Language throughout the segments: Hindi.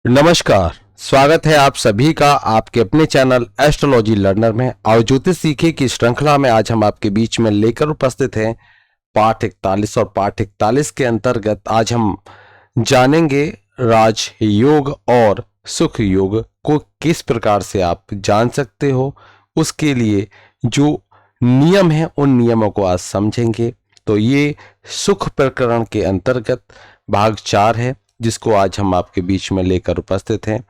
नमस्कार। स्वागत है आप सभी का आपके अपने चैनल एस्ट्रोलॉजी लर्नर में। और ज्योतिष सीखे की श्रृंखला में आज हम आपके बीच में लेकर उपस्थित हैं पाठ 41। और पाठ 41 के अंतर्गत आज हम जानेंगे राजयोग और सुख योग को किस प्रकार से आप जान सकते हो। उसके लिए जो नियम है उन नियमों को आज समझेंगे। तो ये सुख प्रकरण के अंतर्गत भाग 4 है, जिसको आज हम आपके बीच में लेकर उपस्थित हैं।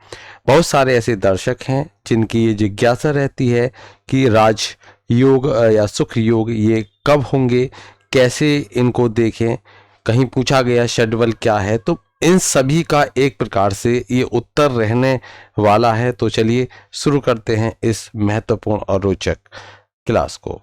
बहुत सारे ऐसे दर्शक हैं जिनकी ये जिज्ञासा रहती है कि राज योग या सुख योग ये कब होंगे, कैसे इनको देखें, कहीं पूछा गया शेड्यूल क्या है। तो इन सभी का एक प्रकार से ये उत्तर रहने वाला है। तो चलिए शुरू करते हैं इस महत्वपूर्ण और रोचक क्लास को।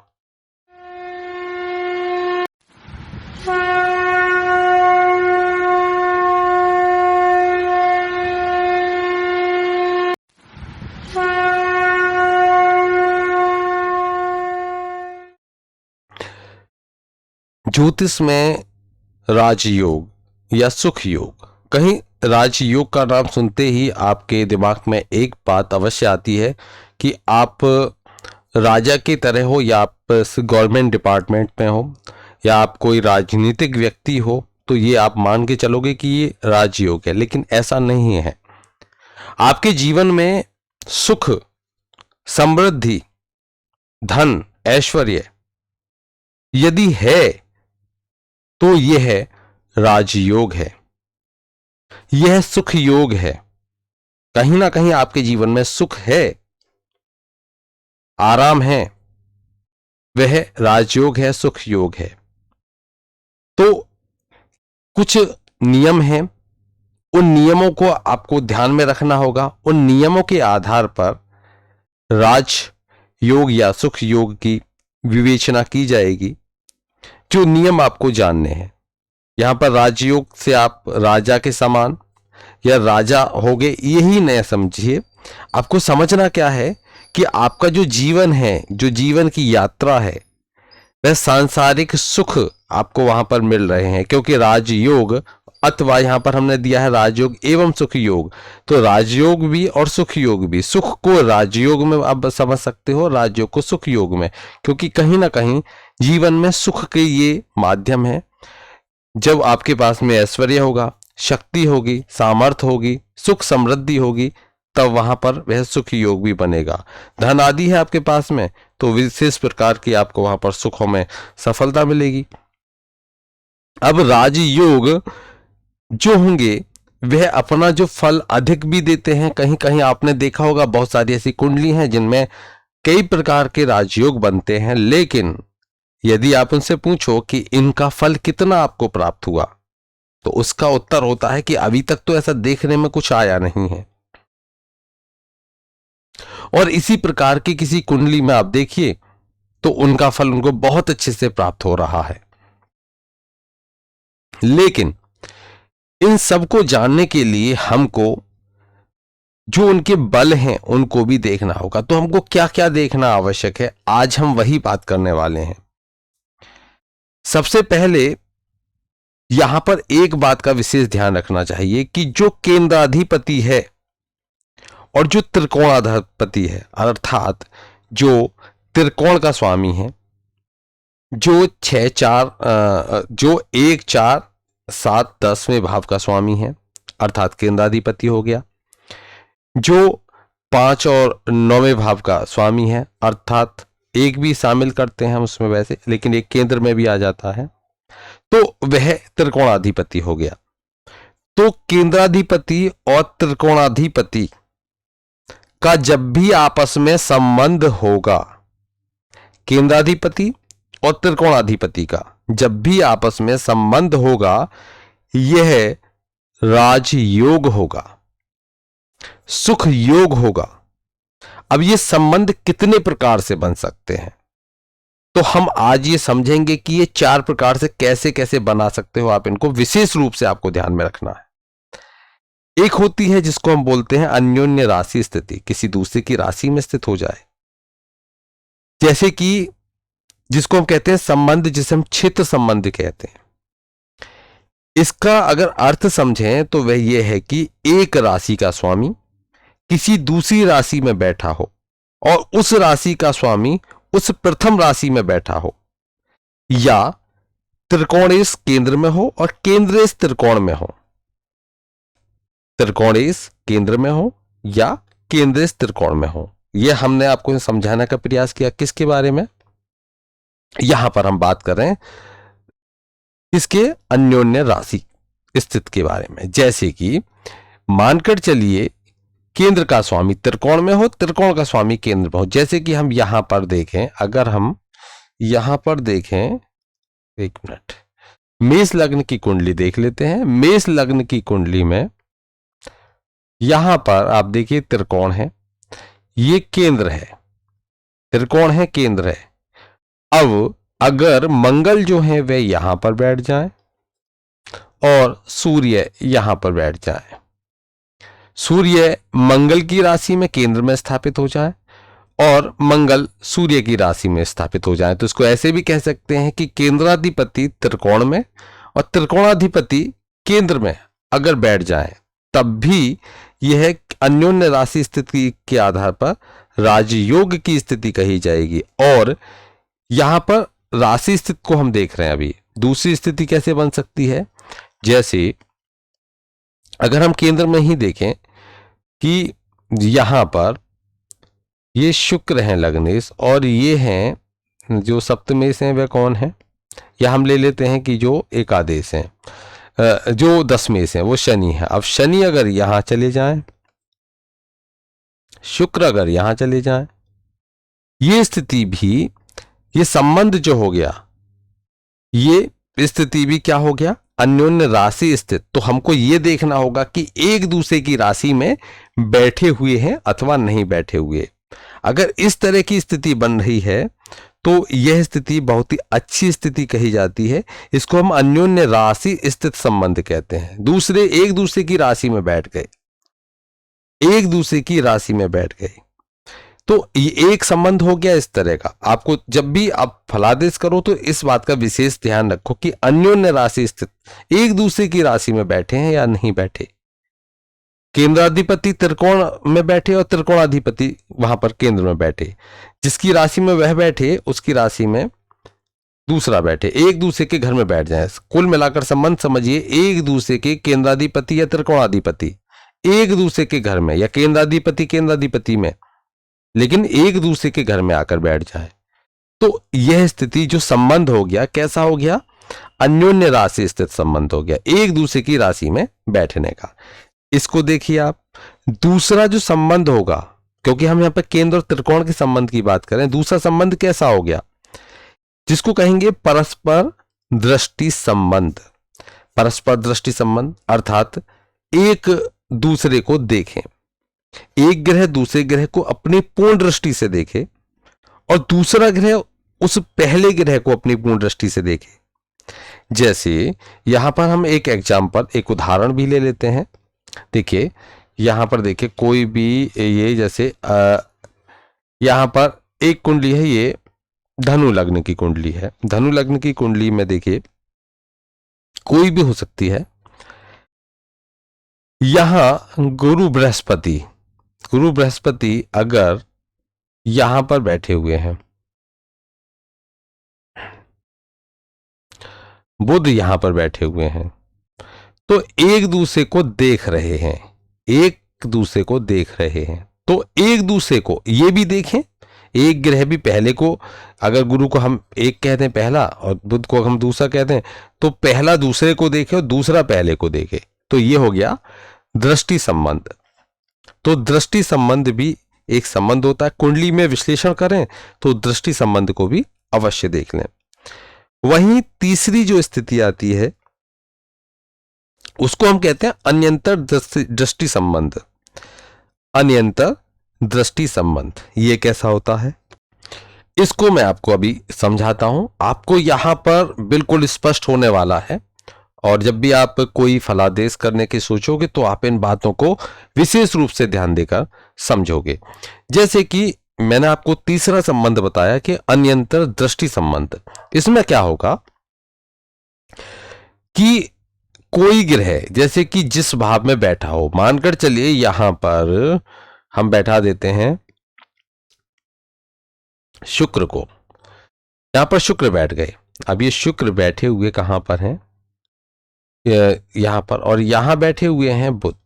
ज्योतिष में राजयोग या सुख योग, कहीं राजयोग का नाम सुनते ही आपके दिमाग में एक बात अवश्य आती है कि आप राजा की तरह हो, या आप गवर्नमेंट डिपार्टमेंट में हो, या आप कोई राजनीतिक व्यक्ति हो, तो ये आप मान के चलोगे कि ये राजयोग है। लेकिन ऐसा नहीं है। आपके जीवन में सुख, समृद्धि, धन, ऐश्वर्य यदि है तो यह है राजयोग है, यह सुख योग है। कहीं ना कहीं आपके जीवन में सुख है, आराम है, वह राजयोग है, सुख योग है। तो कुछ नियम हैं, उन नियमों को आपको ध्यान में रखना होगा। उन नियमों के आधार पर राज योग या सुख योग की विवेचना की जाएगी। जो नियम आपको जानने हैं, यहां पर राजयोग से आप राजा के समान या राजा होगे, यही न समझिए। आपको समझना क्या है कि आपका जो जीवन है, जो जीवन की यात्रा है, वह सांसारिक सुख आपको वहां पर मिल रहे हैं। क्योंकि राजयोग अथवा यहां पर हमने दिया है राजयोग एवं सुख योग, तो राजयोग भी और सुख योग भी। सुख को राजयोग में आप समझ सकते हो, राजयोग को सुख योग में, क्योंकि कहीं ना कहीं जीवन में सुख के ये माध्यम है। जब आपके पास में ऐश्वर्य होगा, शक्ति होगी, सामर्थ्य होगी, सुख समृद्धि होगी, तब वहां पर वह सुख योग भी बनेगा। धन आदि है आपके पास में, तो विशेष प्रकार की आपको वहां पर सुखों में सफलता मिलेगी। अब राजयोग जो होंगे वह अपना जो फल अधिक भी देते हैं। कहीं कहीं आपने देखा होगा बहुत सारी ऐसी कुंडली हैं जिनमें कई प्रकार के राजयोग बनते हैं, लेकिन यदि आप उनसे पूछो कि इनका फल कितना आपको प्राप्त हुआ, तो उसका उत्तर होता है कि अभी तक तो ऐसा देखने में कुछ आया नहीं है। और इसी प्रकार की किसी कुंडली में आप देखिए तो उनका फल उनको बहुत अच्छे से प्राप्त हो रहा है। लेकिन इन सब को जानने के लिए हमको जो उनके बल हैं उनको भी देखना होगा। तो हमको क्या क्या देखना आवश्यक है, आज हम वही बात करने वाले हैं। सबसे पहले यहां पर एक बात का विशेष ध्यान रखना चाहिए कि जो केंद्राधिपति है और जो त्रिकोणाधिपति है, अर्थात जो त्रिकोण का स्वामी है, जो 1, 4, 7, 10वें भाव का स्वामी है, अर्थात केंद्राधिपति हो गया। जो 5 और 9वें भाव का स्वामी है, अर्थात एक भी शामिल करते हैं हम उसमें वैसे, लेकिन एक केंद्र में भी आ जाता है, तो वह त्रिकोणाधिपति हो गया। तो केंद्राधिपति और त्रिकोणाधिपति का जब भी आपस में संबंध होगा, केंद्राधिपति और त्रिकोणाधिपति का जब भी आपस में संबंध होगा, यह राजयोग होगा, सुख योग होगा। अब ये संबंध कितने प्रकार से बन सकते हैं, तो हम आज ये समझेंगे कि ये 4 प्रकार से कैसे कैसे बना सकते हो आप। इनको विशेष रूप से आपको ध्यान में रखना है। एक होती है जिसको हम बोलते हैं अन्योन्य राशि स्थिति, किसी दूसरे की राशि में स्थित हो जाए, जैसे कि जिसको हम कहते हैं संबंध, जिसे हम क्षेत्र संबंध कहते हैं। इसका अगर अर्थ समझें तो वह यह है कि एक राशि का स्वामी किसी दूसरी राशि में बैठा हो और उस राशि का स्वामी उस प्रथम राशि में बैठा हो, या त्रिकोणेश केंद्र में हो और केंद्रेश त्रिकोण में हो। त्रिकोणेश केंद्र में हो या केंद्रेश त्रिकोण में हो। यह हमने आपको समझाने का प्रयास किया। किसके बारे में? यहां पर हम बात कर रहे हैं इसके अन्योन्य राशि स्थिति के बारे में। जैसे कि मानकर चलिए केंद्र का स्वामी त्रिकोण में हो, त्रिकोण का स्वामी केंद्र में हो। जैसे कि हम यहां पर देखें, अगर हम यहां पर देखें, एक मिनट, मेष लग्न की कुंडली देख लेते हैं। मेष लग्न की कुंडली में यहां पर आप देखिए त्रिकोण है, ये केंद्र है, त्रिकोण है, केंद्र है। अब अगर मंगल जो है वे यहां पर बैठ जाए और सूर्य यहां पर बैठ जाए, सूर्य मंगल की राशि में केंद्र में स्थापित हो जाए और मंगल सूर्य की राशि में स्थापित हो जाए, तो इसको ऐसे भी कह सकते हैं कि केंद्राधिपति त्रिकोण में और त्रिकोणाधिपति केंद्र में अगर बैठ जाए, तब भी यह अन्योन्य राशि स्थिति के आधार पर राजयोग की स्थिति कही जाएगी। और यहां पर राशि स्थिति को हम देख रहे हैं। अभी दूसरी स्थिति कैसे बन सकती है? जैसे अगर हम केंद्र में ही देखें कि यहां पर ये शुक्र हैं लग्नेश और ये हैं जो सप्तमेश हैं, वे कौन है? या हम ले लेते हैं कि जो एकादश हैं, जो दशमेश हैं, वो शनि है। अब शनि अगर यहां चले जाएं, शुक्र अगर यहां चले जाएं, ये स्थिति भी, ये संबंध जो हो गया, ये स्थिति भी क्या हो गया? अन्योन्य राशि स्थित। तो हमको ये देखना होगा कि एक दूसरे की राशि में बैठे हुए हैं अथवा नहीं बैठे हुए। अगर इस तरह की स्थिति बन रही है तो यह स्थिति बहुत ही अच्छी स्थिति कही जाती है। इसको हम अन्योन्य राशि स्थित संबंध कहते हैं। दूसरे एक दूसरे की राशि में बैठ गए, एक दूसरे की राशि में बैठ गए, तो ये एक संबंध हो गया इस तरह का। आपको जब भी आप फलादेश करो तो इस बात का विशेष ध्यान रखो कि अन्योन्य राशि स्थित एक दूसरे की राशि में बैठे हैं या नहीं बैठे। केंद्राधिपति त्रिकोण में बैठे और त्रिकोणाधिपति वहां पर केंद्र में बैठे, जिसकी राशि में वह बैठे उसकी राशि में दूसरा बैठे, एक दूसरे के घर में बैठ जाए। कुल मिलाकर संबंध समझिए, एक दूसरे के केंद्राधिपति या त्रिकोणाधिपति एक दूसरे के घर में, या केंद्राधिपति केंद्राधिपति में, लेकिन एक दूसरे के घर में आकर बैठ जाए, तो यह स्थिति जो संबंध हो गया, कैसा हो गया? अन्योन्य राशि स्थित संबंध हो गया, एक दूसरे की राशि में बैठने का। इसको देखिए आप। दूसरा जो संबंध होगा, क्योंकि हम यहां पर केंद्र और त्रिकोण के संबंध की बात करें, दूसरा संबंध कैसा हो गया? जिसको कहेंगे परस्पर दृष्टि संबंध। परस्पर दृष्टि संबंध अर्थात एक दूसरे को देखें, एक ग्रह दूसरे ग्रह को अपनी पूर्ण दृष्टि से देखे और दूसरा ग्रह उस पहले ग्रह को अपनी पूर्ण दृष्टि से देखे। जैसे यहां पर हम एक एग्जांपल, एक उदाहरण भी ले लेते हैं। देखिए यहां पर देखिए कोई भी, ये जैसे यहां पर एक कुंडली है, ये धनु लग्न की कुंडली है। धनु लग्न की कुंडली में देखिए कोई भी हो सकती है। यहां गुरु बृहस्पति अगर यहां पर बैठे हुए हैं, बुध यहां पर बैठे हुए हैं, तो एक दूसरे को देख रहे हैं, एक दूसरे को देख रहे हैं। तो एक दूसरे को ये भी देखें, एक ग्रह भी पहले को, अगर गुरु को हम एक कहते हैं पहला और बुध को हम दूसरा कहते हैं, तो पहला दूसरे को देखे और दूसरा पहले को देखे, तो ये हो गया दृष्टि संबंध। तो दृष्टि संबंध भी एक संबंध होता है। कुंडली में विश्लेषण करें तो दृष्टि संबंध को भी अवश्य देख लें। वहीं तीसरी जो स्थिति आती है उसको हम कहते हैं अन्यंतर दृष्टि संबंध। अन्यंतर दृष्टि संबंध ये कैसा होता है, इसको मैं आपको अभी समझाता हूं। आपको यहां पर बिल्कुल स्पष्ट होने वाला है, और जब भी आप कोई फलादेश करने की सोचोगे तो आप इन बातों को विशेष रूप से ध्यान देकर समझोगे। जैसे कि मैंने आपको तीसरा संबंध बताया कि अन्यंतर दृष्टि संबंध। इसमें क्या होगा कि कोई ग्रह जैसे कि जिस भाव में बैठा हो, मानकर चलिए यहां पर हम बैठा देते हैं शुक्र को, यहां पर शुक्र बैठ गए। अब ये शुक्र बैठे हुए कहां पर हैं, यहां पर, और यहां बैठे हुए हैं बुध।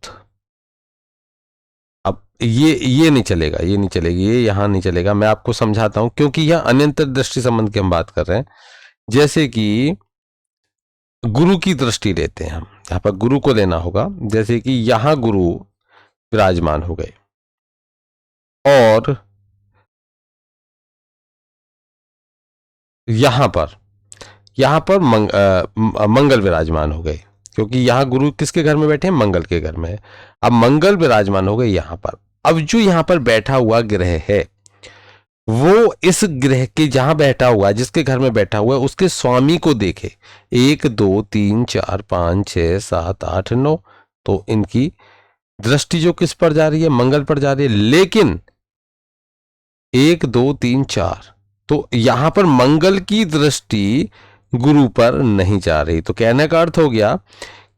अब ये नहीं चलेगा, ये नहीं चलेगी, ये यहां नहीं चलेगा। मैं आपको समझाता हूं, क्योंकि यह अनियंत्रित दृष्टि संबंध की हम बात कर रहे हैं। जैसे कि गुरु की दृष्टि लेते हैं हम, यहां पर गुरु को लेना होगा। जैसे कि यहां गुरु विराजमान हो गए और यहां पर मंगल विराजमान हो गए, क्योंकि यहां गुरु किसके घर में बैठे हैं, मंगल के घर में। अब मंगल विराजमान हो गए यहां पर। अब जो यहां पर बैठा हुआ ग्रह है, वो इस ग्रह के जहां बैठा हुआ है, जिसके घर में बैठा हुआ है, उसके स्वामी को देखे। 1 2 3 4 5 6 7 8 9, तो इनकी दृष्टि जो किस पर जा रही है, मंगल पर जा रही है। लेकिन 1 2 3 4, तो यहां पर मंगल की दृष्टि गुरु पर नहीं जा रही। तो कहने का अर्थ हो गया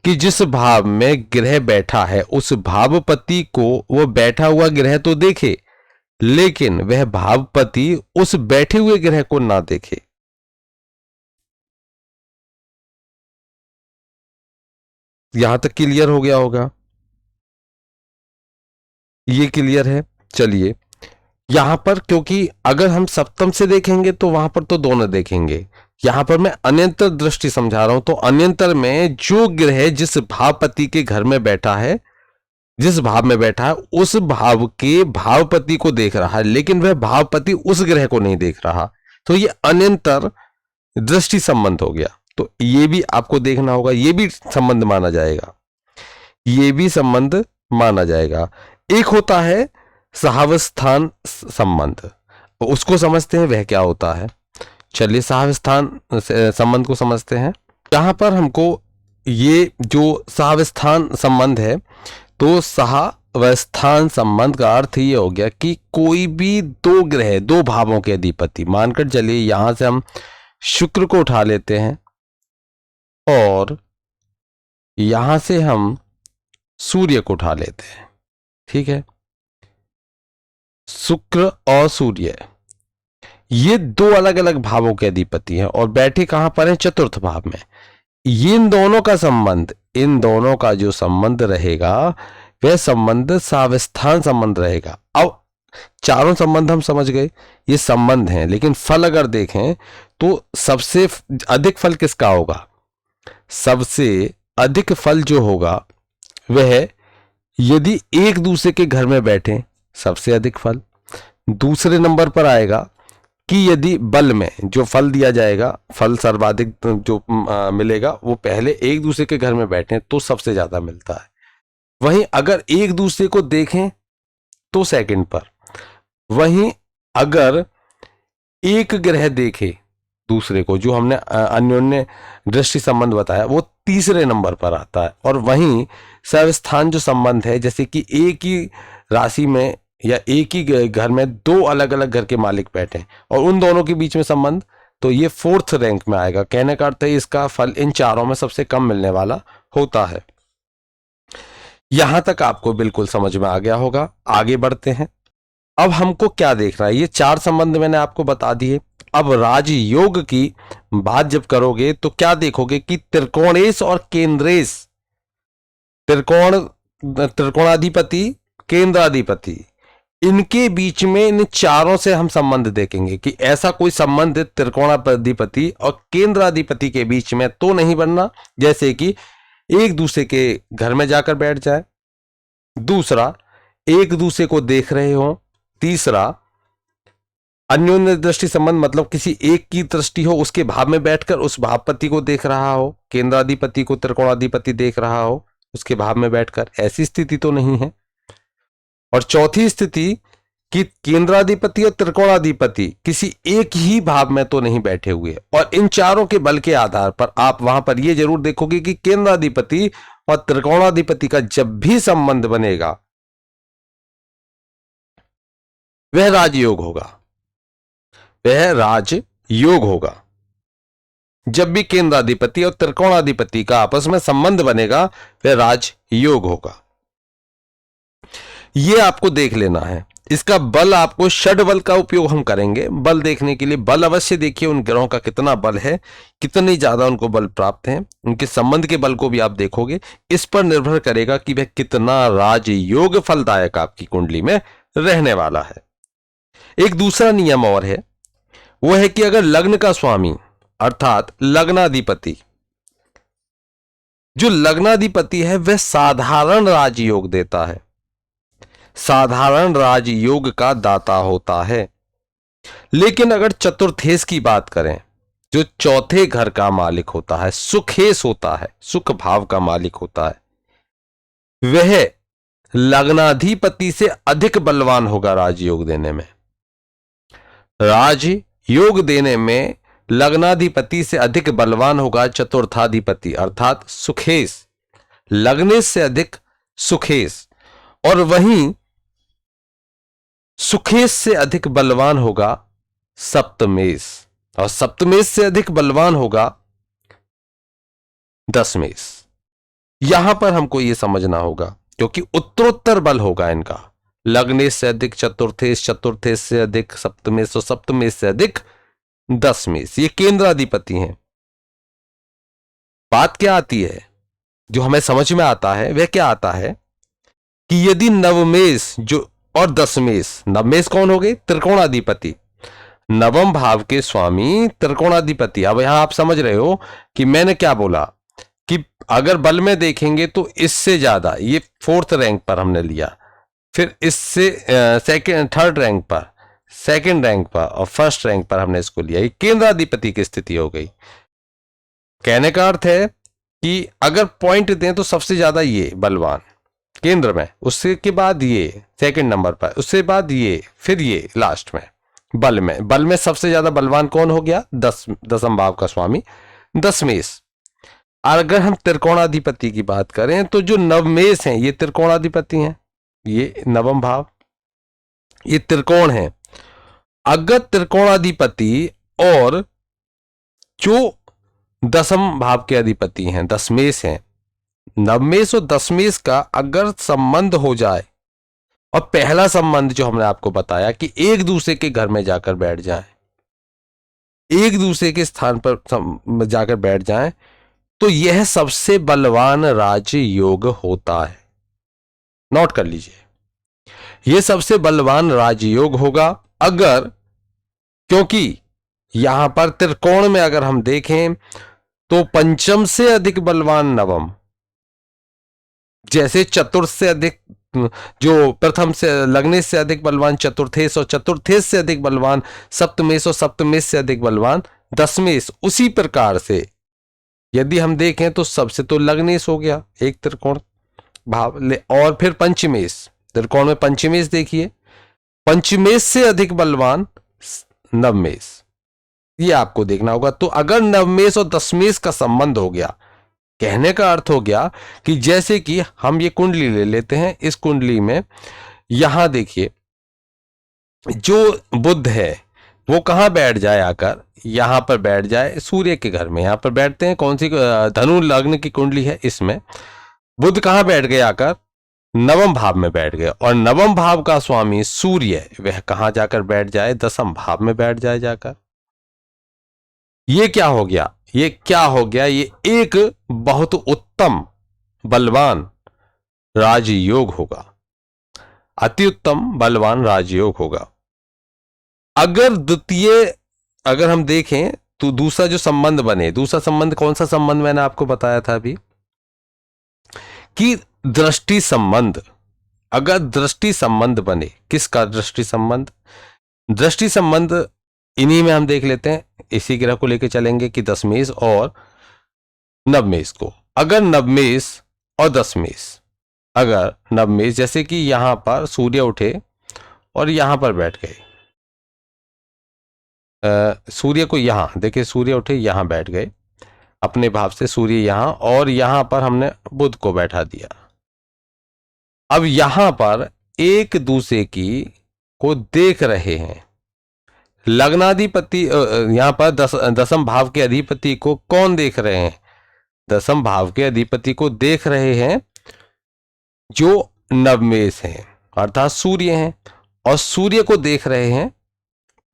कि जिस भाव में ग्रह बैठा है, उस भावपति को वो बैठा हुआ ग्रह तो देखे, लेकिन वह भावपति उस बैठे हुए ग्रह को ना देखे। यहां तक क्लियर हो गया होगा, ये क्लियर है। चलिए यहां पर, क्योंकि अगर हम सप्तम से देखेंगे तो वहां पर तो दोनों देखेंगे, यहां पर मैं अन्यंतर दृष्टि समझा रहा हूं। तो अन्यंतर में जो ग्रह जिस भावपति के घर में बैठा है, जिस भाव में बैठा है, उस भाव के भावपति को देख रहा है, लेकिन वह भावपति उस ग्रह को नहीं देख रहा। तो ये अन्यंतर दृष्टि संबंध हो गया। तो ये भी आपको देखना होगा, ये भी संबंध माना जाएगा, ये भी संबंध माना जाएगा। एक होता है सहावस्थान संबंध, उसको समझते हैं, वह क्या होता है। चलिए सहावस्थान संबंध को समझते हैं। यहां पर हमको ये जो सहावस्थान संबंध है, तो सहावस्थान संबंध का अर्थ ये हो गया कि कोई भी दो ग्रह, दो भावों के अधिपति, मानकर चलिए यहां से हम शुक्र को उठा लेते हैं और यहां से हम सूर्य को उठा लेते हैं। ठीक है, शुक्र और सूर्य ये दो अलग अलग भावों के अधिपति हैं और बैठे कहां पर हैं, चतुर्थ भाव में। इन दोनों का संबंध, इन दोनों का जो संबंध रहेगा, वह संबंध सावस्थान संबंध रहेगा। अब चारों संबंध हम समझ गए, ये संबंध हैं, लेकिन फल अगर देखें तो सबसे अधिक फल किसका होगा, सबसे अधिक फल जो होगा वह यदि एक दूसरे के घर में बैठे, सबसे अधिक फल। दूसरे नंबर पर आएगा कि यदि बल में जो फल दिया जाएगा, फल सर्वाधिक जो मिलेगा, वो पहले एक दूसरे के घर में बैठे तो सबसे ज्यादा मिलता है। वहीं अगर एक दूसरे को देखें तो सेकंड पर। वहीं अगर एक ग्रह देखे दूसरे को, जो हमने अन्योन्य दृष्टि संबंध बताया, वो तीसरे नंबर पर आता है। और वहीं स्वस्थान जो संबंध है, जैसे कि एक ही राशि में या एक ही घर में दो अलग अलग घर के मालिक बैठे हैं और उन दोनों के बीच में संबंध, तो ये फोर्थ रैंक में आएगा। कहने का अर्थ है इसका फल इन चारों में सबसे कम मिलने वाला होता है। यहां तक आपको बिल्कुल समझ में आ गया होगा। आगे बढ़ते हैं। अब हमको क्या देखना है, ये चार संबंध मैंने आपको बता दिए। अब राजयोग की बात जब करोगे तो क्या देखोगे कि त्रिकोणेश और केंद्रेश, त्रिकोणाधिपति, केंद्राधिपति, इनके बीच में इन चारों से हम संबंध देखेंगे कि ऐसा कोई संबंध त्रिकोणाधिपति और केंद्राधिपति के बीच में तो नहीं बनना जैसे कि एक दूसरे के घर में जाकर बैठ जाए, दूसरा एक दूसरे को देख रहे हो, तीसरा अन्योन्य दृष्टि संबंध मतलब किसी एक की दृष्टि हो, उसके भाव में बैठकर उस भावपति को देख रहा हो, केंद्राधिपति को त्रिकोणाधिपति देख रहा हो उसके भाव में बैठकर, ऐसी स्थिति तो नहीं है। और चौथी स्थिति कि केंद्राधिपति और त्रिकोणाधिपति किसी एक ही भाव में तो नहीं बैठे हुए। और इन चारों के बल के आधार पर आप वहां पर यह जरूर देखोगे कि केंद्राधिपति और त्रिकोणाधिपति का जब भी संबंध बनेगा वह राजयोग होगा, वह राजयोग होगा। जब भी केंद्राधिपति और त्रिकोणाधिपति का आपस में संबंध बनेगा वह राजयोग होगा। यह आपको देख लेना है। इसका बल आपको षड बल का उपयोग हम करेंगे। बल देखने के लिए बल अवश्य देखिए, उन ग्रहों का कितना बल है, कितनी ज्यादा उनको बल प्राप्त है, उनके संबंध के बल को भी आप देखोगे। इस पर निर्भर करेगा कि वह कितना राजयोग फलदायक आपकी कुंडली में रहने वाला है। एक दूसरा नियम और है, वह है कि अगर लग्न का स्वामी अर्थात लग्नाधिपति, जो लग्नाधिपति है वह साधारण राजयोग देता है, साधारण राजयोग का दाता होता है। लेकिन अगर चतुर्थेश की बात करें, जो चौथे घर का मालिक होता है, सुखेश होता है, सुख भाव का मालिक होता है, वह लग्नाधिपति से अधिक बलवान होगा राजयोग देने में। राजयोग देने में लग्नाधिपति से अधिक बलवान होगा चतुर्थाधिपति अर्थात सुखेश, लग्नेश से अधिक सुखेश, और वहीं सुखेश से अधिक बलवान होगा सप्तमेश, और सप्तमेश से अधिक बलवान होगा दशमेश। यहां पर हमको यह समझना होगा, क्योंकि उत्तरोत्तर बल होगा इनका, लग्नेश से अधिक चतुर्थेश, चतुर्थेश से अधिक सप्तमेश, और सप्तमेश से अधिक दशमेश। ये केंद्राधिपति हैं। बात क्या आती है, जो हमें समझ में आता है वह क्या आता है कि यदि नवमेश जो और दशमेश, नवमेश कौन हो गए? त्रिकोणाधिपति, नवम भाव के स्वामी त्रिकोणाधिपति। अब यहां आप समझ रहे हो कि मैंने क्या बोला कि अगर बल में देखेंगे तो इससे ज्यादा, ये फोर्थ रैंक पर हमने लिया, फिर इससे सेकंड थर्ड रैंक पर, सेकंड रैंक पर और फर्स्ट रैंक पर हमने इसको लिया। ये केंद्राधिपति की स्थिति हो गई। कहने का अर्थ है कि अगर पॉइंट दें तो सबसे ज्यादा ये बलवान केंद्र में, उसके के बाद ये सेकंड नंबर पर, उससे बाद ये, फिर ये लास्ट में बल में। बल में सबसे ज्यादा बलवान कौन हो गया? दसम भाव का स्वामी दशमेश। अगर हम त्रिकोणाधिपति की बात करें तो जो नवमेश हैं ये त्रिकोणाधिपति हैं, ये नवम भाव, ये त्रिकोण है। अगर त्रिकोणाधिपति और जो दसम भाव के अधिपति हैं दशमेश हैं, नवमेश और दशमेश का अगर संबंध हो जाए, और पहला संबंध जो हमने आपको बताया कि एक दूसरे के घर में जाकर बैठ जाएं, एक दूसरे के स्थान पर जाकर बैठ जाएं, तो यह सबसे बलवान राजयोग होता है। नोट कर लीजिए, यह सबसे बलवान राजयोग होगा। अगर, क्योंकि यहां पर त्रिकोण में अगर हम देखें तो पंचम से अधिक बलवान नवम, जैसे चतुर्थ से अधिक, जो प्रथम से लग्नेश से अधिक बलवान चतुर्थेश, और चतुर्थेश से अधिक बलवान सप्तमेश, और सप्तमेश से अधिक बलवान दशमेश, उसी प्रकार से यदि हम देखें तो सबसे तो लग्नेश हो गया एक त्रिकोण भाव, और फिर पंचमेश, त्रिकोण में पंचमेश देखिए, पंचमेश से अधिक बलवान नवमेश, ये आपको देखना होगा। तो अगर नवमेश और दशमेश का संबंध हो गया, कहने का अर्थ हो गया कि जैसे कि हम ये कुंडली ले लेते हैं, इस कुंडली में यहां देखिए जो बुध है वो कहां बैठ जाए, आकर यहां पर बैठ जाए, सूर्य के घर में यहां पर बैठते हैं। कौन सी धनु लग्न की कुंडली है, इसमें बुध कहां बैठ गए? आकर नवम भाव में बैठ गए, और नवम भाव का स्वामी सूर्य वह कहां जाकर बैठ जाए? दसम भाव में बैठ जाए जाकर। ये क्या हो गया? ये क्या हो गया? ये एक बहुत उत्तम बलवान राजयोग होगा, अति उत्तम बलवान राजयोग होगा। अगर द्वितीय, अगर हम देखें तो दूसरा जो संबंध बने, दूसरा संबंध कौन सा संबंध मैंने आपको बताया था अभी कि दृष्टि संबंध। अगर दृष्टि संबंध बने, किसका दृष्टि संबंध? दृष्टि संबंध इन्हीं में हम देख लेते हैं, इसी ग्रह को लेकर चलेंगे कि दशमेश और नवमेश को। अगर नवमेश और दशमेश, अगर नवमेश जैसे कि यहां पर सूर्य उठे और यहां पर बैठ गए, सूर्य को यहां देखिए, सूर्य उठे यहां बैठ गए अपने भाव से, सूर्य यहां, और यहां पर हमने बुध को बैठा दिया। अब यहां पर एक दूसरे की को देख रहे हैं, लग्नाधिपति यहाँ पर दसम भाव के अधिपति को कौन देख रहे हैं? दसम भाव के अधिपति को देख रहे हैं जो नवमेश हैं अर्थात सूर्य हैं, और सूर्य को देख रहे हैं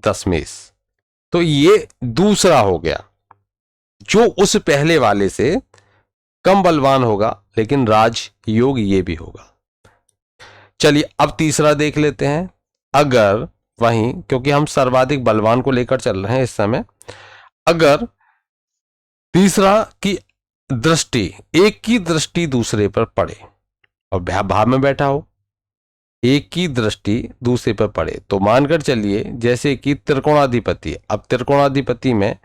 दशमेश। तो ये दूसरा हो गया जो उस पहले वाले से कम बलवान होगा, लेकिन राज योग ये भी होगा। चलिए अब तीसरा देख लेते हैं। अगर वहीं, क्योंकि हम सर्वाधिक बलवान को लेकर चल रहे हैं इस समय, अगर तीसरा की दृष्टि, एक की दृष्टि दूसरे पर पड़े और भाव में बैठा हो, एक की दृष्टि दूसरे पर पड़े, तो मानकर चलिए जैसे कि त्रिकोणाधिपति। अब त्रिकोणाधिपति में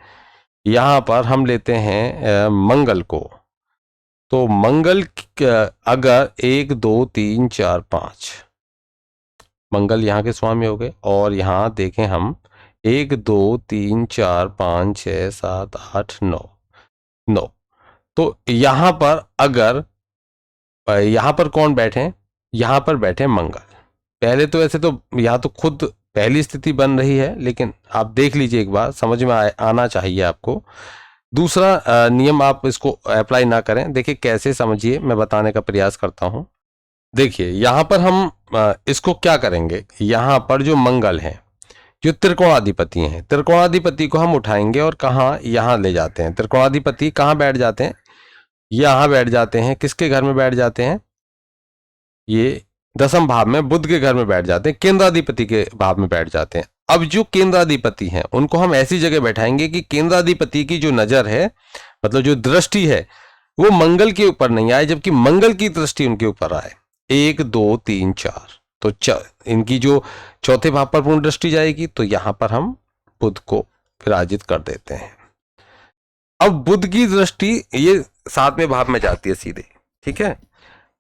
यहां पर हम लेते हैं मंगल को, तो मंगल अगर 1 2 3 4 5 मंगल यहाँ के स्वामी हो गए, और यहाँ देखें हम 1 2 3 4 5 6 7 8 9, तो यहाँ पर अगर यहाँ पर कौन बैठे? यहाँ पर बैठे मंगल। पहले तो ऐसे तो यहाँ तो खुद पहली स्थिति बन रही है, लेकिन आप देख लीजिए एक बार, समझ में आना चाहिए आपको। दूसरा नियम आप इसको अप्लाई ना करें, देखिए कैसे, समझिए, मैं बताने का प्रयास करता हूं। देखिए यहाँ पर हम इसको क्या करेंगे, यहाँ पर जो मंगल है, जो त्रिकोणाधिपति हैं, त्रिकोणाधिपति को हम उठाएंगे और कहाँ, यहाँ ले जाते हैं। त्रिकोणाधिपति कहाँ बैठ जाते हैं? यहाँ बैठ जाते हैं। किसके घर में बैठ जाते हैं? ये दसम भाव में बुध के घर में बैठ जाते हैं, केंद्राधिपति के भाव में बैठ जाते हैं। अब जो केंद्राधिपति हैं उनको हम ऐसी जगह बैठाएंगे कि केंद्राधिपति की जो नजर है, मतलब जो दृष्टि है, वो मंगल के ऊपर नहीं आए, जबकि मंगल की दृष्टि उनके ऊपर आए। 1 2 3 4, तो इनकी जो चौथे भाव पर पूर्ण दृष्टि जाएगी, तो यहां पर हम बुध को विराजित कर देते हैं। अब बुध की दृष्टि ये 7वें भाव में जाती है सीधे, ठीक है,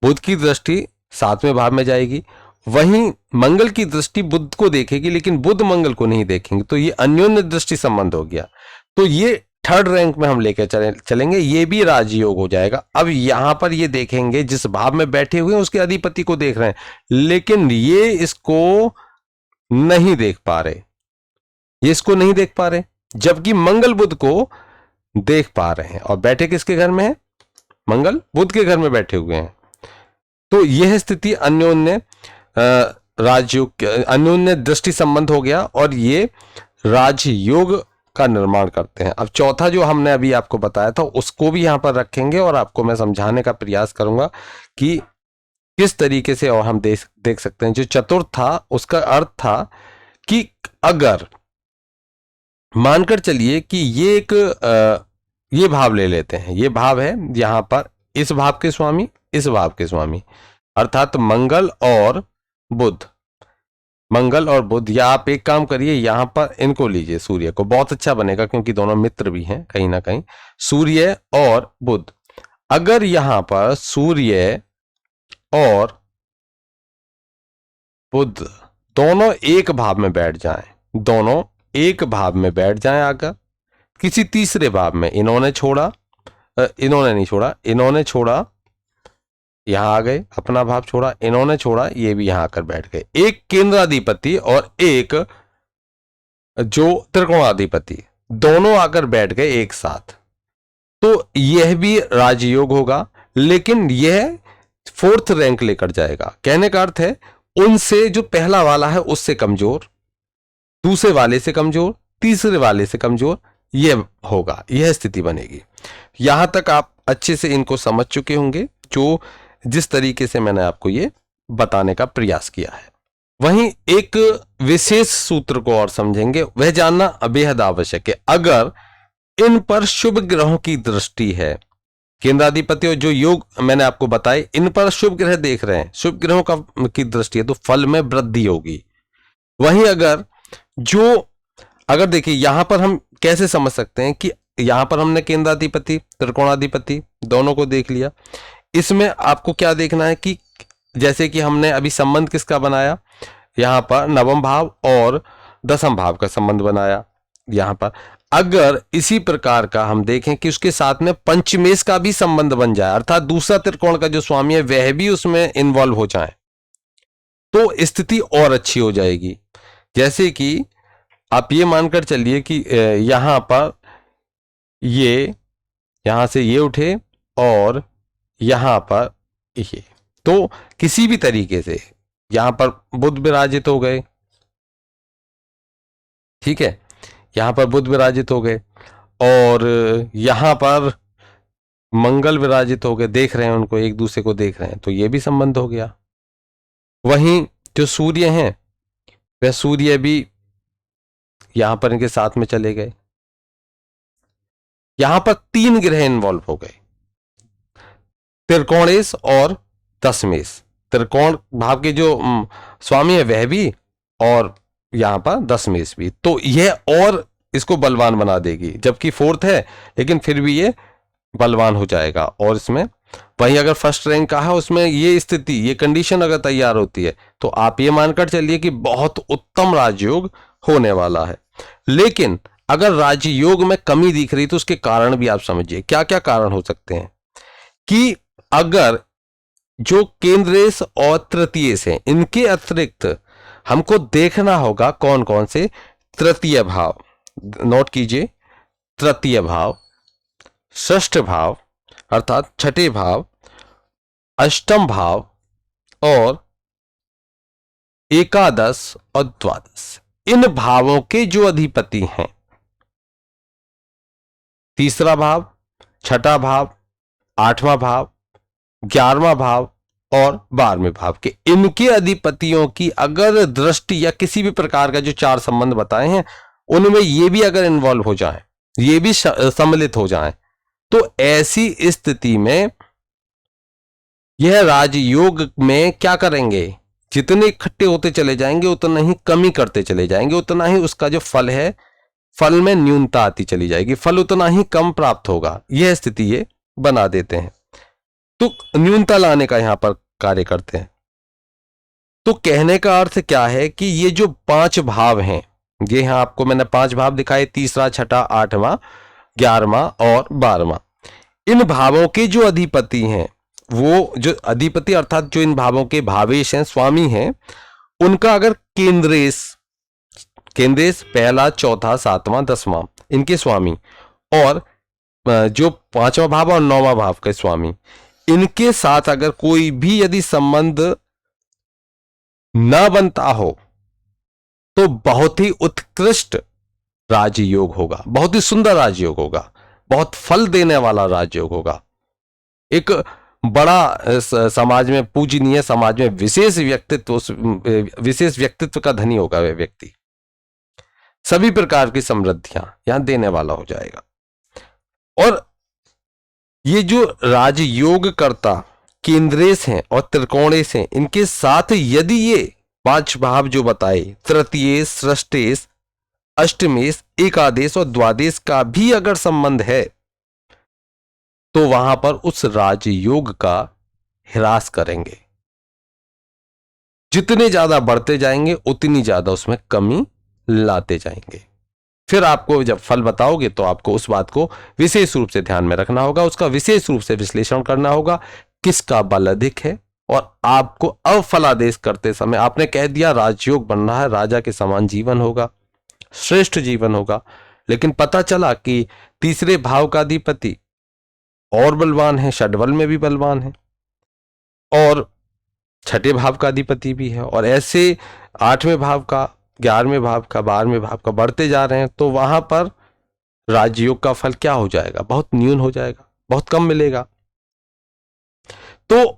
बुध की दृष्टि 7वें भाव में जाएगी। वहीं मंगल की दृष्टि बुध को देखेगी, लेकिन बुध मंगल को नहीं देखेंगे, तो ये अन्योन्य दृष्टि संबंध हो गया। तो ये थर्ड रैंक में हम लेकर चलेंगे, ये भी राजयोग हो जाएगा। अब यहां पर ये देखेंगे जिस भाव में बैठे हुए हैं उसके अधिपति को देख रहे हैं, लेकिन ये इसको नहीं देख पा रहे, ये इसको नहीं देख पा रहे, जबकि मंगल बुध को देख पा रहे हैं। और बैठे किसके घर में है? मंगल बुध के घर में बैठे हुए हैं। तो यह स्थिति अन्योन्य राजयोग, अन्योन्य दृष्टि संबंध हो गया, और ये राजयोग का निर्माण करते हैं। अब चौथा जो हमने अभी आपको बताया था उसको भी यहां पर रखेंगे, और आपको मैं समझाने का प्रयास करूंगा कि किस तरीके से और हम देख सकते हैं। जो चतुर्थ था उसका अर्थ था कि अगर मानकर चलिए कि ये एक ये भाव ले लेते हैं, ये भाव है यहां पर इस भाव के स्वामी, इस भाव के स्वामी, अर्थात मंगल और बुध, मंगल और बुध। या आप एक काम करिए, यहां पर इनको लीजिए, सूर्य को, बहुत अच्छा बनेगा क्योंकि दोनों मित्र भी हैं कहीं ना कहीं, सूर्य और बुध। अगर यहां पर सूर्य और बुध दोनों एक भाव में बैठ जाएं, दोनों एक भाव में बैठ जाएं, अगर किसी तीसरे भाव में, इन्होंने छोड़ा, इन्होंने नहीं छोड़ा, इन्होंने छोड़ा, यहां आ गए, अपना भाव छोड़ा, इन्होंने छोड़ा, ये भी यहां आकर बैठ गए। एक केंद्राधिपति और एक जो त्रिकोणाधिपति, दोनों आकर बैठ गए एक साथ, तो यह भी राजयोग होगा, लेकिन यह 4th रैंक लेकर जाएगा। कहने का अर्थ है उनसे जो पहला वाला है उससे कमजोर, दूसरे वाले से कमजोर, तीसरे वाले से कमजोर, यह होगा, यह स्थिति बनेगी। यहां तक आप अच्छे से इनको समझ चुके होंगे, जो जिस तरीके से मैंने आपको ये बताने का प्रयास किया है। वहीं एक विशेष सूत्र को और समझेंगे, वह जानना बेहद आवश्यक है। अगर इन पर शुभ ग्रहों की दृष्टि है, केंद्राधिपति और जो योग मैंने आपको बताए, इन पर शुभ ग्रह देख रहे हैं, शुभ ग्रहों की दृष्टि है, तो फल में वृद्धि होगी। वहीं अगर देखिए यहां पर हम कैसे समझ सकते हैं कि यहां पर हमने केंद्राधिपति त्रिकोणाधिपति दोनों को देख लिया, इसमें आपको क्या देखना है कि जैसे कि हमने अभी संबंध किसका बनाया, यहां पर नवम भाव और दसम भाव का संबंध बनाया। यहां पर अगर इसी प्रकार का हम देखें कि उसके साथ में पंचमेश का भी संबंध बन जाए, अर्थात दूसरा त्रिकोण का जो स्वामी है वह भी उसमें इन्वॉल्व हो जाए, तो स्थिति और अच्छी हो जाएगी। जैसे कि आप ये मानकर चलिए कि यहां पर ये, यहां से ये उठे और यहां पर ये, तो किसी भी तरीके से यहां पर बुध विराजित हो गए, ठीक है, यहां पर बुध विराजित हो गए और यहां पर मंगल विराजित हो गए, देख रहे हैं उनको, एक दूसरे को देख रहे हैं, तो ये भी संबंध हो गया। वहीं जो सूर्य हैं वह सूर्य भी यहां पर इनके साथ में चले गए, यहां पर 3 ग्रह इन्वॉल्व हो गए, त्रिकोणेश और दशमेश। त्रिकोण भाव के जो स्वामी है वह भी, और यहां पर दशमेश भी, तो यह और इसको बलवान बना देगी, जबकि फोर्थ है लेकिन फिर भी ये बलवान हो जाएगा। और इसमें वहीं अगर फर्स्ट रैंक का है उसमें ये स्थिति, ये कंडीशन अगर तैयार होती है तो आप ये मानकर चलिए कि बहुत उत्तम राजयोग होने वाला है। लेकिन अगर राजयोग में कमी दिख रही तो उसके कारण भी आप समझिए, क्या क्या कारण हो सकते हैं कि अगर जो केंद्रेश और तृतीयेश हैं इनके अतिरिक्त हमको देखना होगा कौन कौन से तृतीय भाव, नोट कीजिए, तृतीय भाव, षष्ठ भाव अर्थात छठे भाव, अष्टम भाव और एकादश और द्वादश, इन भावों के जो अधिपति हैं, तीसरा भाव, छठा भाव, आठवां भाव, 11वां भाव और 12वें भाव के, इनके अधिपतियों की अगर दृष्टि या किसी भी प्रकार का जो 4 संबंध बताए हैं उनमें ये भी अगर इन्वॉल्व हो जाए, ये भी सम्मिलित हो जाए, तो ऐसी स्थिति में यह राजयोग में क्या करेंगे, जितने इकट्ठे होते चले जाएंगे उतना ही कमी करते चले जाएंगे, उतना ही उसका जो फल है, फल में न्यूनता आती चली जाएगी, फल उतना ही कम प्राप्त होगा। यह स्थिति ये बना देते हैं, तो न्यूनता लाने का यहां पर कार्य करते हैं। तो कहने का अर्थ क्या है कि ये जो 5 भाव हैं, ये यहां आपको मैंने 5 भाव दिखाए, तीसरा, छठा, आठवां, 11वां और 12वां, इन भावों के जो अधिपति हैं, वो जो अधिपति अर्थात जो इन भावों के भावेश हैं, स्वामी हैं, उनका अगर केंद्रेश, केंद्रेश पहला, चौथा, 7वां, 10वां इनके स्वामी, और जो 5वां भाव और 9वां भाव के स्वामी, इनके साथ अगर कोई भी यदि संबंध न बनता हो तो बहुत ही उत्कृष्ट राजयोग होगा, बहुत ही सुंदर राजयोग होगा, बहुत फल देने वाला राजयोग होगा, एक बड़ा समाज में पूजनीय, समाज में विशेष व्यक्तित्व का धनी होगा वह व्यक्ति, सभी प्रकार की समृद्धियां यहां देने वाला हो जाएगा। और ये जो राजयोग करता केंद्रेश हैं और त्रिकोणेश हैं, इनके साथ यदि ये 5 भाव जो बताए, तृतीयेश, षष्ठेश, अष्टमेश, एकादेश और द्वादेश का भी अगर संबंध है तो वहां पर उस राजयोग का ह्रास करेंगे, जितने ज्यादा बढ़ते जाएंगे उतनी ज्यादा उसमें कमी लाते जाएंगे। फिर आपको जब फल बताओगे तो आपको उस बात को विशेष रूप से ध्यान में रखना होगा, उसका विशेष रूप से विश्लेषण करना होगा, किसका बल अधिक है। और आपको अफलादेश करते समय आपने कह दिया राजयोग बन रहा है, राजा के समान जीवन होगा, श्रेष्ठ जीवन होगा, लेकिन पता चला कि तीसरे भाव का अधिपति और बलवान है, षड्बल में भी बलवान है, और छठे भाव का अधिपति भी है, और ऐसे 8वें भाव का, 11वें भाव का, 12वें भाव का बढ़ते जा रहे हैं, तो वहां पर राजयोग का फल क्या हो जाएगा, बहुत न्यून हो जाएगा, बहुत कम मिलेगा। तो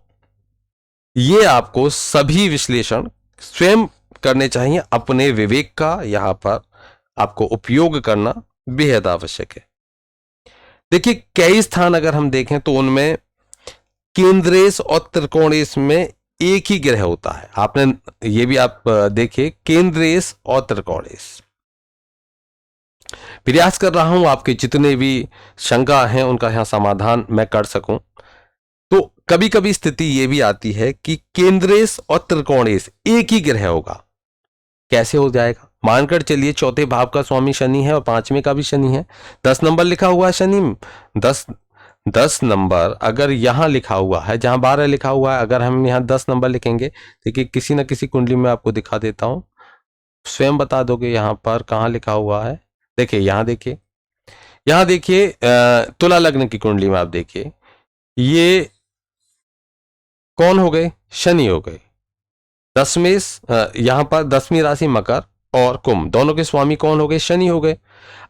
ये आपको सभी विश्लेषण स्वयं करने चाहिए, अपने विवेक का यहां पर आपको उपयोग करना बेहद आवश्यक है। देखिए कई स्थान अगर हम देखें तो उनमें केंद्रेश और त्रिकोणेश में एक ही ग्रह होता है, आपने ये भी आप देखिए, केंद्रेश और त्रिकोणेश। प्रयास कर रहा हूं आपके जितने भी शंका हैं उनका यहां समाधान मैं कर सकूं। तो कभी कभी स्थिति यह भी आती है कि केंद्रेश और त्रिकोणेश एक ही ग्रह होगा, कैसे हो जाएगा, मानकर चलिए चौथे भाव का स्वामी शनि है और 5वें का भी शनि है, 10 नंबर लिखा हुआ है शनि, 10 नंबर अगर यहां लिखा हुआ है, जहां 12 लिखा हुआ है, अगर हम यहां 10 नंबर लिखेंगे, देखिए किसी ना किसी कुंडली में आपको दिखा देता हूं, स्वयं बता दोगे यहाँ पर कहाँ लिखा हुआ है? देखिए यहाँ देखिए तुला लग्न की कुंडली में आप देखिए, ये कौन हो गए? शनि हो गए। दशमेश यहाँ पर 10वीं राशि मकर और कुंभ, दोनों के स्वामी कौन हो गए? शनि हो गए।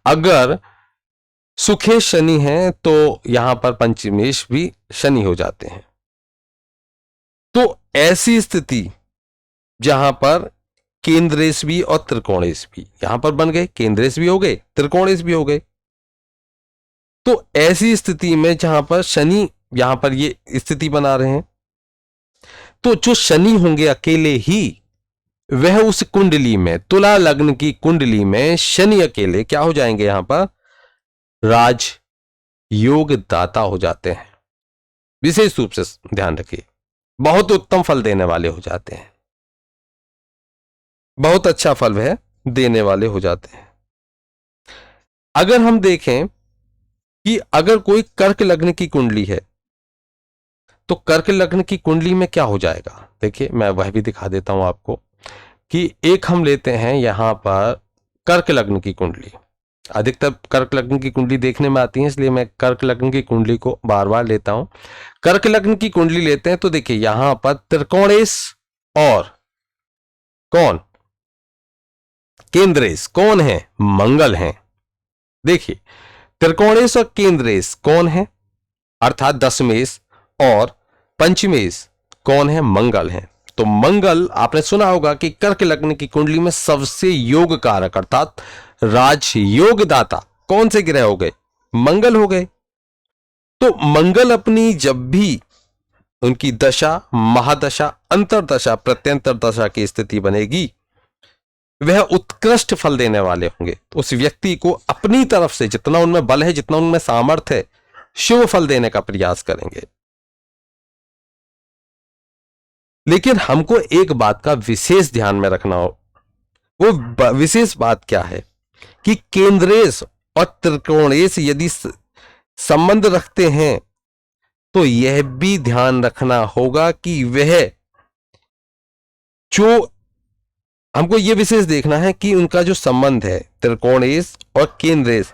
अगर सुखे शनि है तो यहां पर पंचमेश भी शनि हो जाते हैं। तो ऐसी स्थिति जहां पर केंद्रेश भी और त्रिकोणेश भी यहां पर बन गए, केंद्रेश भी हो गए, त्रिकोणेश भी हो गए। तो ऐसी स्थिति में जहां पर शनि यहां पर ये स्थिति बना रहे हैं, तो जो शनि होंगे अकेले ही, वह उस कुंडली में, तुला लग्न की कुंडली में शनि अकेले क्या हो जाएंगे? यहां पर राज योग दाता हो जाते हैं। विशेष रूप से ध्यान रखिए, बहुत उत्तम फल देने वाले हो जाते हैं, बहुत अच्छा फल वह देने वाले हो जाते हैं। अगर हम देखें कि अगर कोई कर्क लग्न की कुंडली है, तो कर्क लग्न की कुंडली में क्या हो जाएगा? देखिए मैं वह भी दिखा देता हूं आपको कि एक हम लेते हैं यहां पर कर्क लग्न की कुंडली। अधिकतर कर्क लग्न की कुंडली देखने में आती है, इसलिए मैं कर्क लग्न की कुंडली को बार बार लेता हूं। कर्क लग्न की कुंडली लेते हैं तो देखिए यहां पर त्रिकोणेश और कौन? केंद्रेश कौन है? मंगल है। देखिए त्रिकोणेश और केंद्रेश कौन है? अर्थात दशमेश और पंचमेश कौन है? मंगल है। तो मंगल आपने सुना होगा कि कर्क लग्न की कुंडली में सबसे योग कारक अर्थात राज योग दाता कौन से ग्रह हो गए? मंगल हो गए। तो मंगल अपनी जब भी उनकी दशा, महादशा, अंतरदशा, प्रत्यंतर दशा की स्थिति बनेगी, वह उत्कृष्ट फल देने वाले होंगे। उस व्यक्ति को अपनी तरफ से जितना उनमें बल है, जितना उनमें सामर्थ्य है, शुभ फल देने का प्रयास करेंगे। लेकिन हमको एक बात का विशेष ध्यान में रखना हो, वो विशेष बात क्या है कि केंद्रेश और त्रिकोणेश यदि संबंध रखते हैं तो यह भी ध्यान रखना होगा कि वह जो हमको यह विशेष देखना है कि उनका जो संबंध है त्रिकोणेश और केंद्रेश,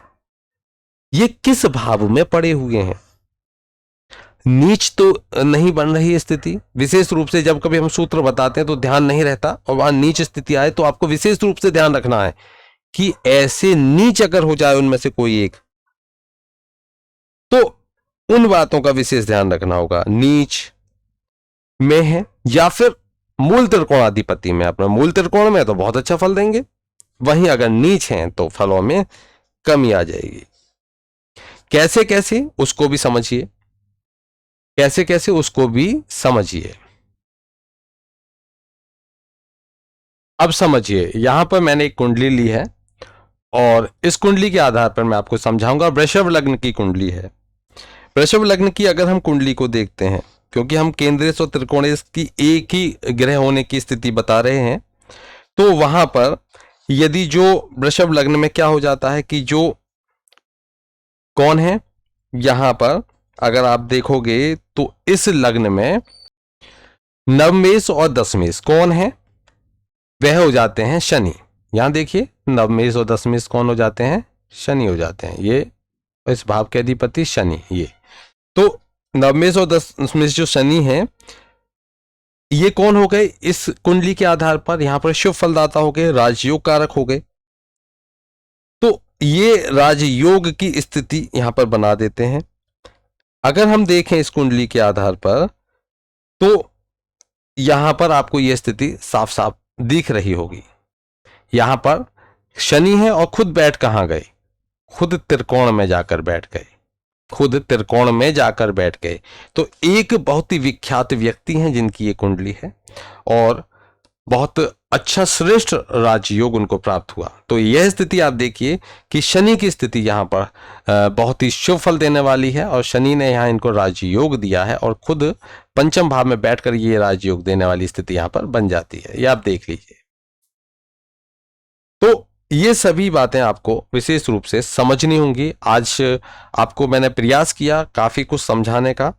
ये किस भाव में पड़े हुए हैं। नीच तो नहीं बन रही स्थिति। विशेष रूप से जब कभी हम सूत्र बताते हैं तो ध्यान नहीं रहता, और वहां नीच स्थिति आए तो आपको विशेष रूप से ध्यान रखना है कि ऐसे नीच अगर हो जाए उनमें से कोई एक, तो उन बातों का विशेष ध्यान रखना होगा। नीच में है या फिर मूल त्रिकोणाधिपति में, अपना मूल त्रिकोण में तो बहुत अच्छा फल देंगे, वहीं अगर नीच हैं तो फलों में कमी आ जाएगी। कैसे कैसे उसको भी समझिए, कैसे कैसे उसको भी समझिए। अब समझिए, यहां पर मैंने एक कुंडली ली है और इस कुंडली के आधार पर मैं आपको समझाऊंगा। वृषभ लग्न की कुंडली है। वृषभ लग्न की अगर हम कुंडली को देखते हैं, क्योंकि हम केंद्रेश और त्रिकोणेश की एक ही ग्रह होने की स्थिति बता रहे हैं, तो वहां पर यदि जो वृषभ लग्न में क्या हो जाता है कि जो कौन है, यहां पर अगर आप देखोगे तो इस लग्न में नवमेश और दशमेश कौन है? वह हो जाते हैं शनि। यहां देखिए नवमेश और दशमेश कौन हो जाते हैं? शनि हो जाते हैं। ये इस भाव के अधिपति शनि। ये तो नवमेश और दशमेश जो शनि है, ये कौन हो गए इस कुंडली के आधार पर? यहां पर शुभ फलदाता हो गए, राजयोग कारक हो गए। तो ये राजयोग की स्थिति यहां पर बना देते हैं। अगर हम देखें इस कुंडली के आधार पर, तो यहां पर आपको यह स्थिति साफ साफ दिख रही होगी। यहां पर शनि है और खुद बैठ कहां गए? खुद त्रिकोण में जाकर बैठ गए, खुद त्रिकोण में जाकर बैठ गए। तो एक बहुत ही विख्यात व्यक्ति हैं जिनकी ये कुंडली है और बहुत अच्छा श्रेष्ठ राजयोग उनको प्राप्त हुआ। तो यह स्थिति आप देखिए कि शनि की स्थिति यहां पर बहुत ही शुभ फल देने वाली है, और शनि ने यहां इनको राजयोग दिया है और खुद पंचम भाव में बैठकर ये राजयोग देने वाली स्थिति यहां पर बन जाती है। ये आप देख लीजिए। तो ये सभी बातें आपको विशेष रूप से समझनी होंगी। आज आपको मैंने प्रयास किया काफी कुछ समझाने का।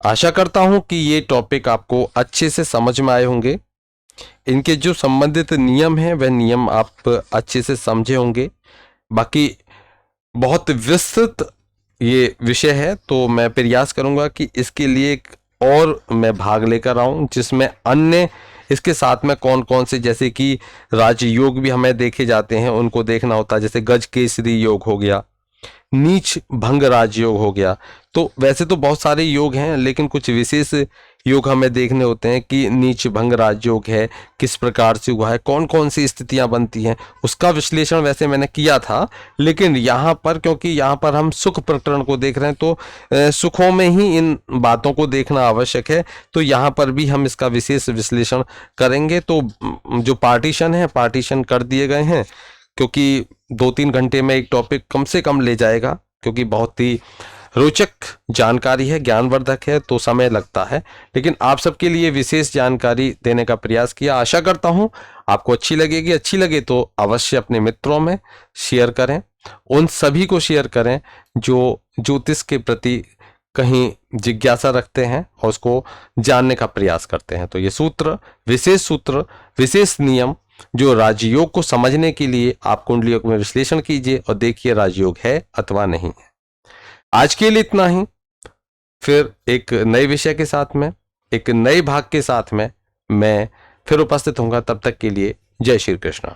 आशा करता हूं कि ये टॉपिक आपको अच्छे से समझ में आए होंगे। इनके जो संबंधित नियम हैं वह नियम आप अच्छे से समझे होंगे। बाकी बहुत विस्तृत ये विषय है, तो मैं प्रयास करूंगा कि इसके लिए एक और मैं भाग लेकर आऊं जिसमें अन्य इसके साथ में कौन कौन से, जैसे कि राजयोग भी हमें देखे जाते हैं, उनको देखना होता है। जैसे गज केसरी योग हो गया, नीच भंग राजयोग हो गया। तो वैसे तो बहुत सारे योग हैं, लेकिन कुछ विशेष योग हमें देखने होते हैं कि नीच भंग राजयोग है, किस प्रकार से हुआ है, कौन कौन सी स्थितियां बनती हैं, उसका विश्लेषण वैसे मैंने किया था। लेकिन यहाँ पर, क्योंकि यहाँ पर हम सुख प्रकरण को देख रहे हैं, तो सुखों में ही इन बातों को देखना आवश्यक है। तो यहाँ पर भी हम इसका विशेष विश्लेषण करेंगे। तो जो पार्टीशन है, पार्टीशन कर दिए गए हैं, क्योंकि 2-3 घंटे में एक टॉपिक कम से कम ले जाएगा, क्योंकि बहुत ही रोचक जानकारी है, ज्ञानवर्धक है, तो समय लगता है। लेकिन आप सबके लिए विशेष जानकारी देने का प्रयास किया। आशा करता हूं आपको अच्छी लगेगी। अच्छी लगे तो अवश्य अपने मित्रों में शेयर करें, उन सभी को शेयर करें जो ज्योतिष के प्रति कहीं जिज्ञासा रखते हैं और उसको जानने का प्रयास करते हैं। तो ये सूत्र, विशेष नियम जो राजयोग को समझने के लिए आप कुंडलियों में विश्लेषण कीजिए और देखिए राजयोग है अथवा नहीं है। आज के लिए इतना ही। फिर एक नए विषय के साथ में, एक नए भाग के साथ में मैं फिर उपस्थित होऊंगा। तब तक के लिए जय श्री कृष्ण।